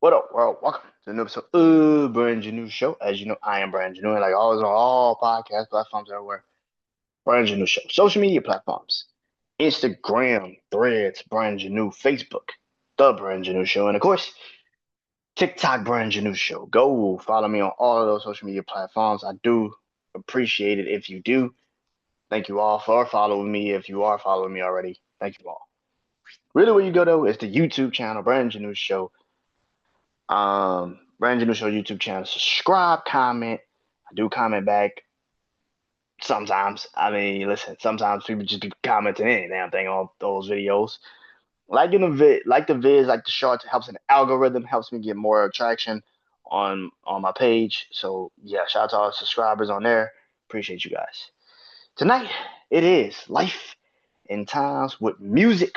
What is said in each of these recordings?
What up, world? Welcome to a new episode of BrandonJaneauShow. As you know, I am Brandon Janeau, and like always on all podcast platforms everywhere. BrandonJaneauShow. Social media platforms. Instagram, Threads, BrandonJaneau, Facebook, The BrandonJaneauShow, and of course, TikTok BrandonJaneauShow. Go follow me on all of those social media platforms. I do appreciate it if you do. Thank you all for following me. If you are following me already, thank you all. Really, where you go though is the YouTube channel, BrandonJaneauShow. BrandonJaneauShow YouTube channel. Subscribe, comment. I do comment back sometimes. I mean, listen, sometimes people just be commenting any damn thing on those videos. Like the vids, like the shorts, it helps an algorithm, helps me get more traction on my page. So yeah, shout out to all the subscribers on there. Appreciate you guys. Tonight it is Life in Times with Music.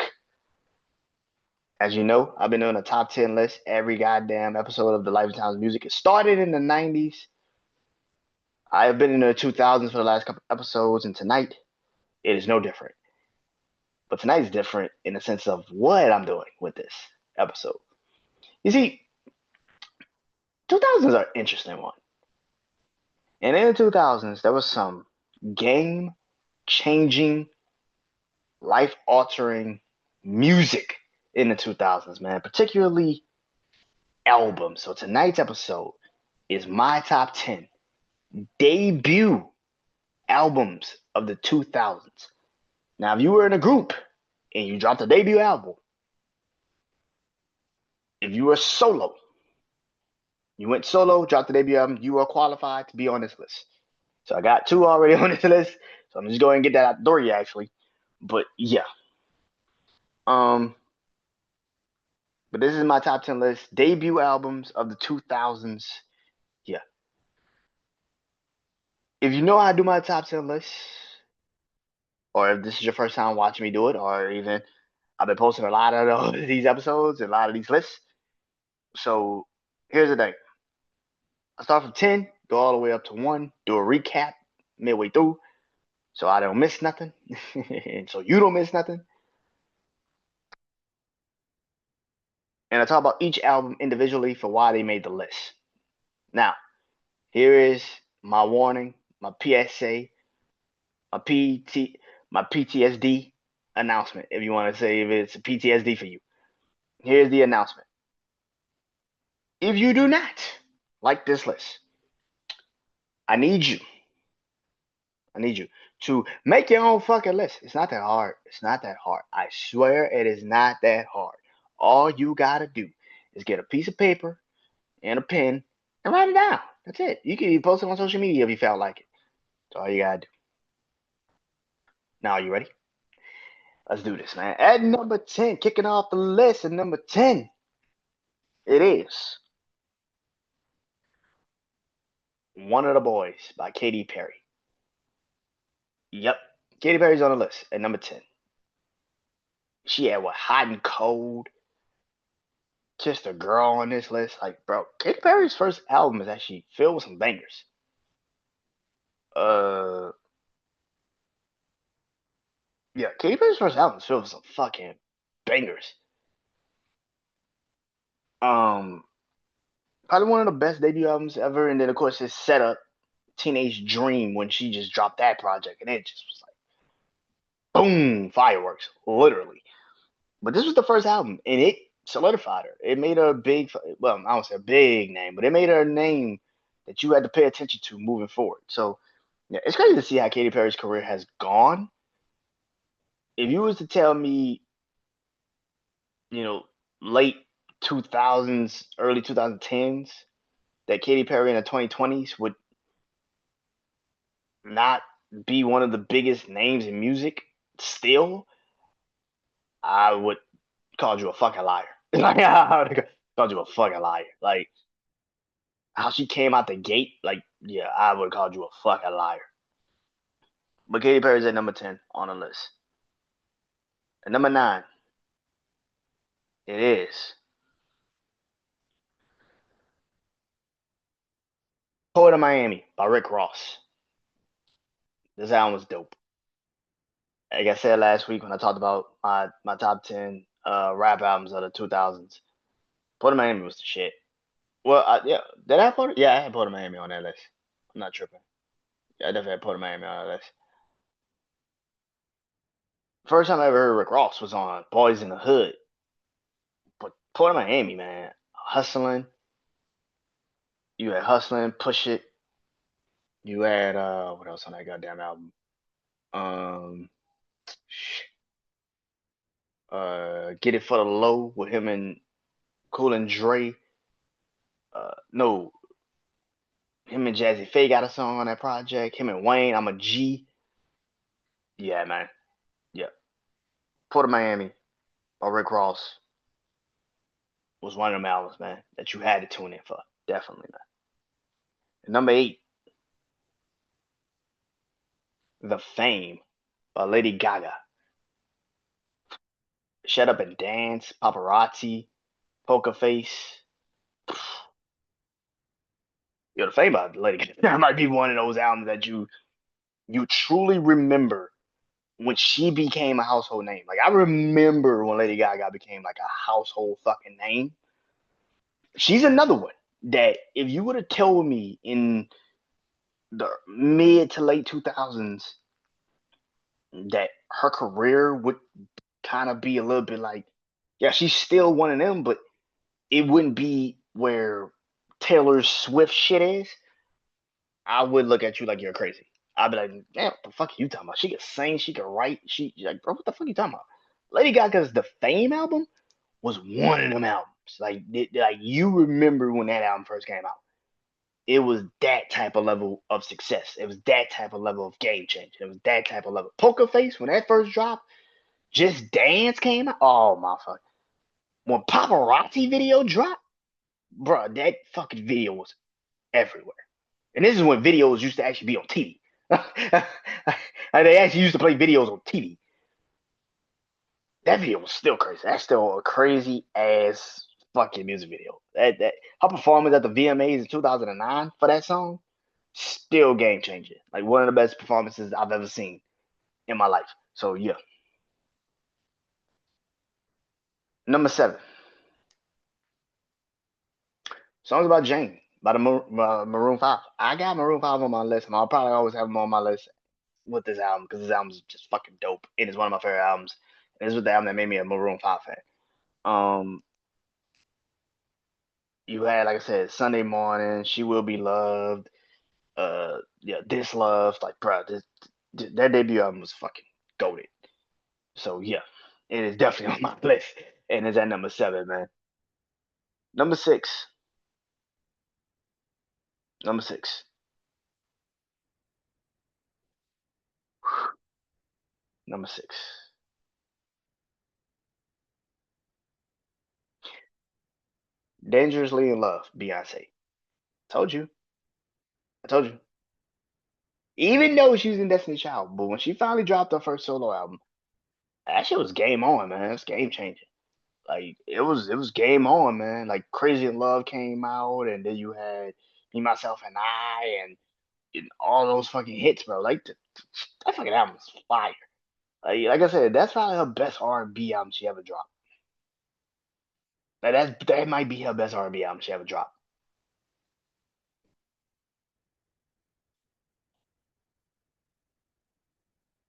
As you know, I've been doing a top 10 list every goddamn episode of the Life in Times Music. It started in the 90s. I have been in the 2000s for the last couple episodes, and tonight it is no different. But tonight is different in the sense of what I'm doing with this episode. You see, 2000s are an interesting one. And in the 2000s, there was some game changing, life altering music in the 2000s, man, particularly albums. So tonight's episode is my top 10 debut albums of the 2000s. Now, if you were in a group and you dropped a debut album, if you were solo, you went solo, dropped the debut album, you are qualified to be on this list. So I got two already on this list. So I'm just going to get that out the door, actually. But yeah. Um, but this is my top 10 list. Debut albums of the 2000s. Yeah. If you know how I do my top 10 list, or if this is your first time watching me do it, or even I've been posting a lot of these episodes and a lot of these lists. So here's the thing. I start from 10, go all the way up to 1, do a recap midway through so I don't miss nothing. And so you don't miss nothing. And I talk about each album individually for why they made the list. Now, here is my warning, my PSA, my my PTSD announcement, if you want to say if it's a PTSD for you. Here's the announcement. If you do not like this list, I need you. I need you to make your own fucking list. It's not that hard. It's not that hard. I swear it is not that hard. All you gotta do is get a piece of paper and a pen and write it down. That's it. You can even post it on social media if you felt like it. That's all you gotta do. Now, are you ready? Let's do this, man. At number 10, kicking off the list at number 10, it is One of the Boys by Katy Perry. Yep. Katy Perry's on the list at number 10. She had what? Hot and Cold. Just a girl on this list. Like, bro, Katy Perry's first album is actually filled with some bangers. Uh, yeah, Katy Perry's first album is filled with some fucking bangers. Um, Probably one of the best debut albums ever. And then, of course, his setup, Teenage Dream, when she just dropped that project, and it just was like, boom, fireworks, literally. But this was the first album, and it solidified her. It made her a big, well, I don't say a big name, but it made her a name that you had to pay attention to moving forward. So, yeah, it's crazy to see how Katy Perry's career has gone. If you was to tell me, you know, late 2000s, early 2010s, that Katy Perry in the 2020s would not be one of the biggest names in music still, I would call you a fucking liar. Like, I would call you a fucking liar. Like, how she came out the gate, like, yeah, I would have called you a fucking liar. But Katy Perry's at number 10 on the list. At number 9, it is Poet of Miami by Rick Ross. This album was dope. Like I said last week when I talked about my top 10 rap albums of the 2000s, Port of Miami was the shit. Well, yeah, did I put? Yeah, I had Port of Miami on that list. I'm not tripping. Yeah, I definitely had Port of Miami on that list. First time I ever heard Rick Ross was on Boys in the Hood. But Port of Miami, man, hustling. You had hustling, push it. You had what else on that goddamn album? Um, Get It for the Low with him and Cool and Dre. No, him and Jazzy Faye got a song on that project. Him and Wayne, I'm a G. Yeah, man. Yeah. Port of Miami by Rick Ross was one of them albums, man, that you had to tune in for. Definitely, man. And number 8, The Fame by Lady Gaga. Shut Up and Dance, Paparazzi, Poker Face. Yo, The Fame by Lady Gaga. That might be one of those albums that you truly remember when she became a household name. Like I remember when Lady Gaga became like a household fucking name. She's another one that if you would have told me in the mid to late 2000s that her career would kind of be a little bit like, yeah, she's still one of them, but it wouldn't be where Taylor Swift shit is, I would look at you like you're crazy. I'd be like, damn, what the fuck are you talking about? She can sing, she can write, she like, bro, what the fuck are you talking about? Lady Gaga's The Fame album was one of them albums. Like you remember when that album first came out. It was that type of level of success. It was that type of level of game change. It was that type of level. Poker Face, when that first dropped, Just Dance came out. Oh my fuck. When Paparazzi video dropped, bro, that fucking video was everywhere. And this is when videos used to actually be on TV. Like they actually used to play videos on TV. That video was still crazy. That's still a crazy ass fucking music video. That her performance at the VMAs in 2009 for that song, still game changing. Like one of the best performances I've ever seen in my life. So yeah. Number 7, songs about Jane by the Maroon 5. I got Maroon 5 on my list, and I'll probably always have them on my list with this album because this album is just fucking dope. It is one of my favorite albums. And this was the album that made me a Maroon 5 fan. Um, you had, like I said, Sunday Morning, She Will Be Loved, yeah, This Love, like, bro, that debut album was fucking goated. So yeah, it is definitely on my list, and it's at number 7, man. Number 6, number 6, number 6. Dangerously in Love, Beyonce. Told you, I told you. Even though she was in Destiny Child, but when she finally dropped her first solo album, that shit was game on, man. It's game changing. Like it was game on, man. Like Crazy in Love came out, and then you had Me, Myself, and I, and all those fucking hits, bro. Like that fucking album was fire. Like I said, that's probably her best R&B album she ever dropped. Like that might be her best R&B album she ever dropped.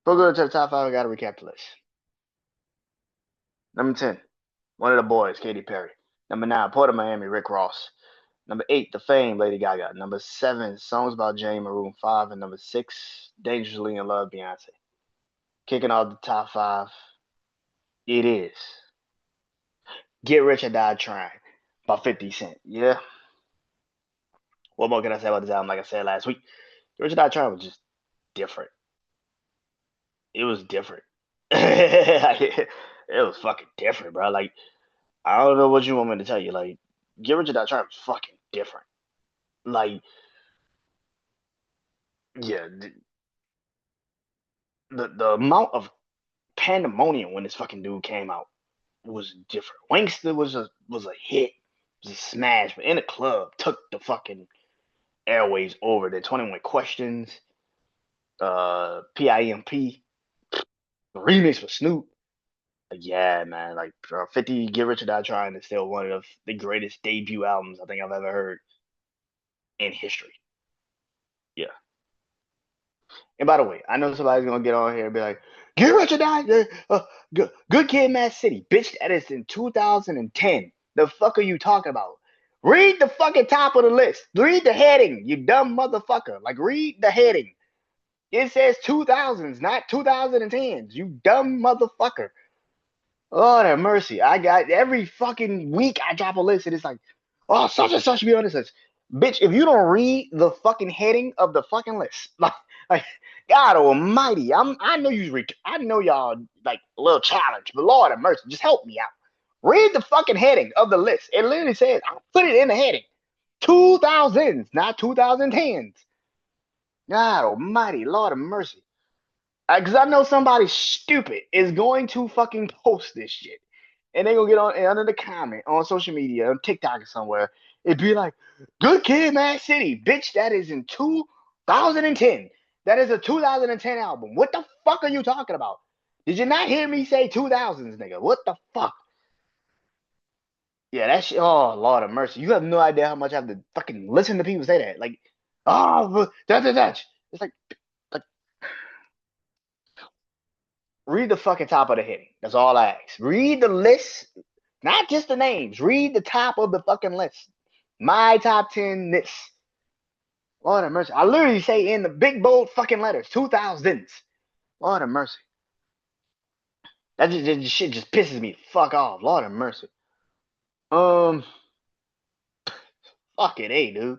Before we go to the top 5, I gotta recap the list. Number 10, One of the Boys, Katy Perry. Number 9, Port of Miami, Rick Ross. Number 8, The Fame, Lady Gaga. Number 7, Songs About Jane, Maroon 5. And number 6, Dangerously in Love, Beyonce. Kicking off the top 5, it is Get Rich or Die Trying by 50 Cent. Yeah. What more can I say about this album? Like I said last week, Get Rich or Die Trying was just different. It was different. It was fucking different, bro. Like, I don't know what you want me to tell you. Like, Get Rich or Die Trying was fucking different. Like, yeah, the amount of pandemonium when this fucking dude came out was different. Wankster was a hit, was a smash, but in the club took the fucking airwaves over. The 21 Questions, PIMP, the remix for Snoop. Yeah, man. Like 50 Get Rich or Die Trying is still one of the greatest debut albums I think I've ever heard in history. Yeah. And by the way, I know somebody's gonna get on here and be like, "Get Rich or Die, Good Kid, Mad City, bitch. That is in 2010. The fuck are you talking about? Read the fucking top of the list. Read the heading, you dumb motherfucker. Like, read the heading. It says 2000s, not 2010s. You dumb motherfucker. Lord have mercy. I got every fucking week I drop a list and it's like, oh, such and such be on this list. Bitch, if you don't read the fucking heading of the fucking list, like God Almighty, I know I know y'all like a little challenge, but Lord have mercy, just help me out. Read the fucking heading of the list. It literally says, I put it in the heading. 2000s, not 2010s. God Almighty, Lord of mercy. Because I know somebody stupid is going to fucking post this shit. And they gonna get on under the comment on social media, on TikTok or somewhere. It'd be like, Good Kid, Mad City. Bitch, that is in 2010. That is a 2010 album. What the fuck are you talking about? Did you not hear me say 2000s, nigga? What the fuck? Yeah, that shit. Oh, Lord of mercy. You have no idea how much I have to fucking listen to people say that. Like, oh, that's. It's like read the fucking top of the heading. That's all I ask. Read the list, not just the names. Read the top of the fucking list. My top 10 this. Lord have mercy. I literally say in the big bold fucking letters, 2000s. Lord have mercy. That shit just pisses me the fuck off. Lord have mercy. Um, fuck it, hey, dude.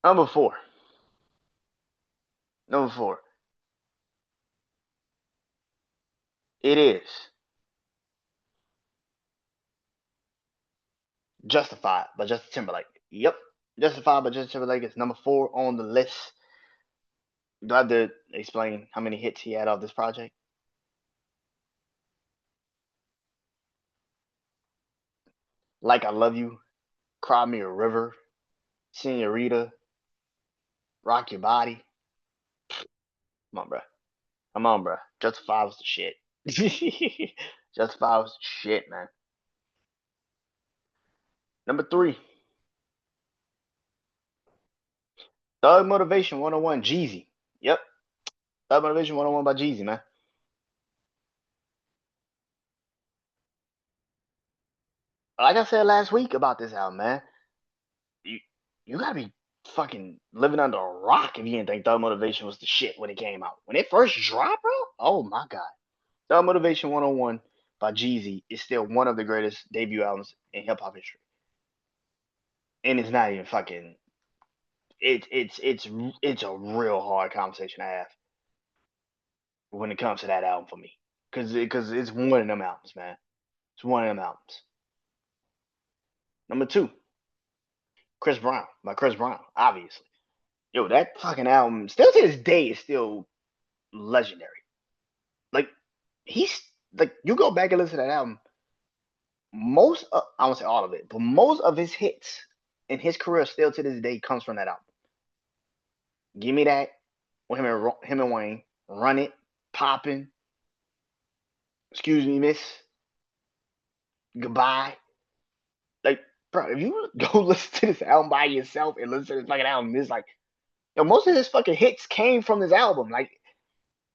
Number four. Number four. It is Justified by Justin Timberlake. Yep. Justified by Justin Timberlake is number four on the list. Do I have to explain how many hits he had off this project? Like I Love You, Cry Me a River, Senorita, Rock Your Body. Come on, bro. Come on, bro. Justify was the shit. Justify was the shit, man. Number three, Thug Motivation 101, Jeezy. Yep. Thug Motivation 101 by Jeezy, man. Like I said last week about this album, man, you, you gotta be fucking living under a rock if you didn't think Thug Motivation was the shit when it came out. When it first dropped, bro, oh my God. Thug Motivation 101 by Jeezy is still one of the greatest debut albums in hip hop history. And it's not even fucking it's a real hard conversation to have when it comes to that album for me. Cause it's one of them albums, man. It's one of them albums. Number two, Chris Brown by Chris Brown, obviously. Yo, that fucking album still to this day is still legendary. Like he's like you go back and listen to that album, I won't say all of it, but most of his hits in his career still to this day comes from that album. Give me that with him and Wayne, Run It, Poppin', Excuse Me Miss, Goodbye. Like, bro, if you go listen to this album by yourself and listen to this fucking album, it's like, yo, most of his fucking hits came from this album. Like,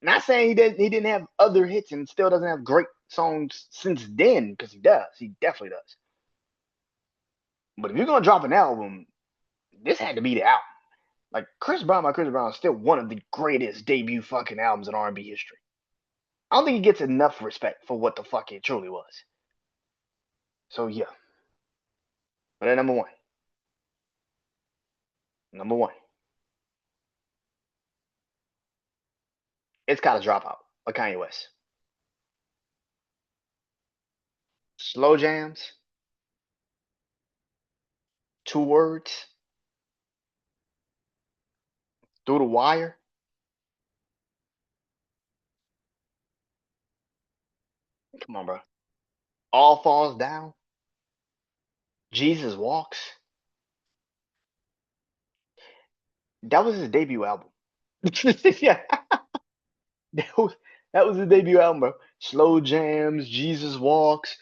not saying he didn't have other hits and still doesn't have great songs since then, because he does. He definitely does. But if you're gonna drop an album, this had to be the album. Like Chris Brown by Chris Brown is still one of the greatest debut fucking albums in R&B history. I don't think he gets enough respect for what the fuck it truly was. So yeah, but then number one, it's got a dropout by Kanye West. Slow jams, two words, through the wire. Come on, bro. All falls down. Jesus walks. That was his debut album. Yeah, that was his debut album, bro. Slow Jams, Jesus Walks,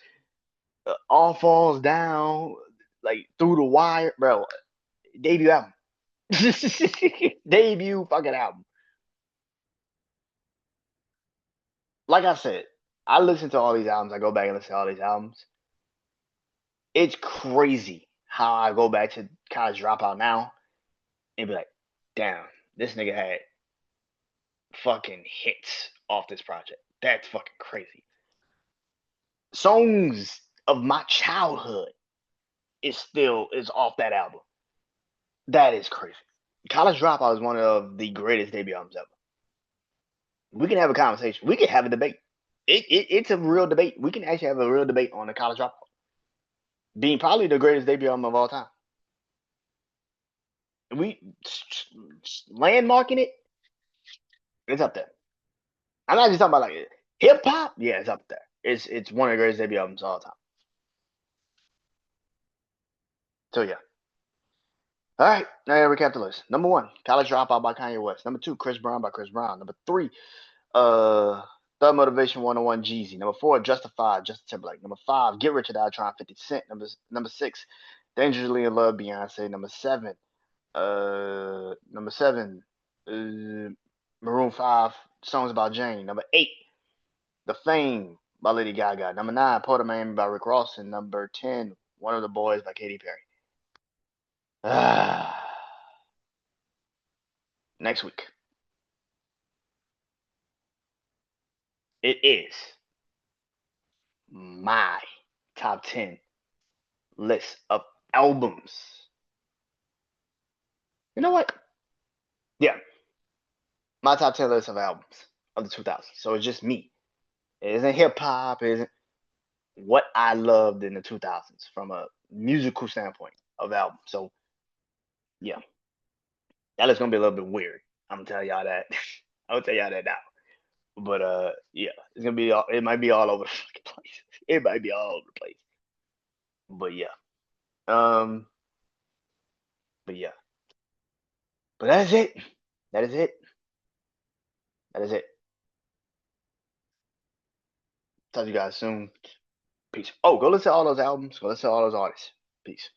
All Falls Down, like Through the Wire, bro. Debut album. Debut fucking album. Like I said, I listen to all these albums. I go back and listen to all these albums. It's crazy how I go back to College Dropout now and be like, damn, this nigga had fucking hits off this project. That's fucking crazy. Songs of my childhood is off that album. That is crazy. College Dropout is one of the greatest debut albums ever. We can have a conversation. We can have a debate. It's a real debate. We can actually have a real debate on the College Dropout being probably the greatest debut album of all time. We landmarking it. It's up there. I'm not just talking about like hip hop. Yeah, it's up there. It's one of the greatest debut albums of all time. So yeah. All right, now recap the list. Number 1, College Dropout by Kanye West. Number 2, Chris Brown by Chris Brown. Number 3, Thug Motivation 101 Jeezy. Number 4, Justified, Justin Timberlake. Number 5, Get Rich or Die Trying 50 Cent. Number 6, Dangerously in Love Beyonce. Number 7, Maroon 5, Songs About Jane. Number 8, The Fame by Lady Gaga. Number 9, Port of Miami by Rick Ross. And number 10, One of the Boys by Katy Perry. Next week. It is my top 10 list of albums. You know what? Yeah, my top 10 list of albums of the 2000s. So it's just me. It isn't hip hop. It isn't what I loved in the 2000s from a musical standpoint of albums. So yeah, that is gonna be a little bit weird. I'm gonna tell y'all that. I'm gonna tell y'all that now. But yeah, it's gonna be all. It might be all over the fucking place. It might be all over the place. But yeah, um, but yeah, but that is it. That is it. That is it. Talk to you guys soon. Peace. Oh, go listen to all those albums. Go listen to all those artists. Peace.